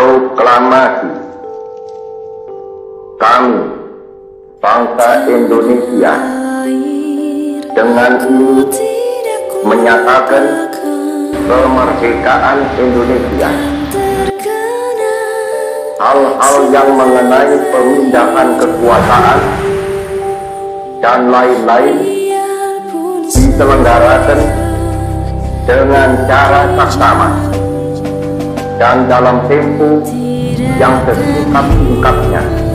Proklamasi. Kami, bangsa Indonesia, dengan ini menyatakan kemerdekaan Indonesia. Hal-hal yang mengenai pemindahan kekuasaan dan lain-lain diselenggarakan dengan cara saksama dan dalam tempo yang sesingkat-singkatnya.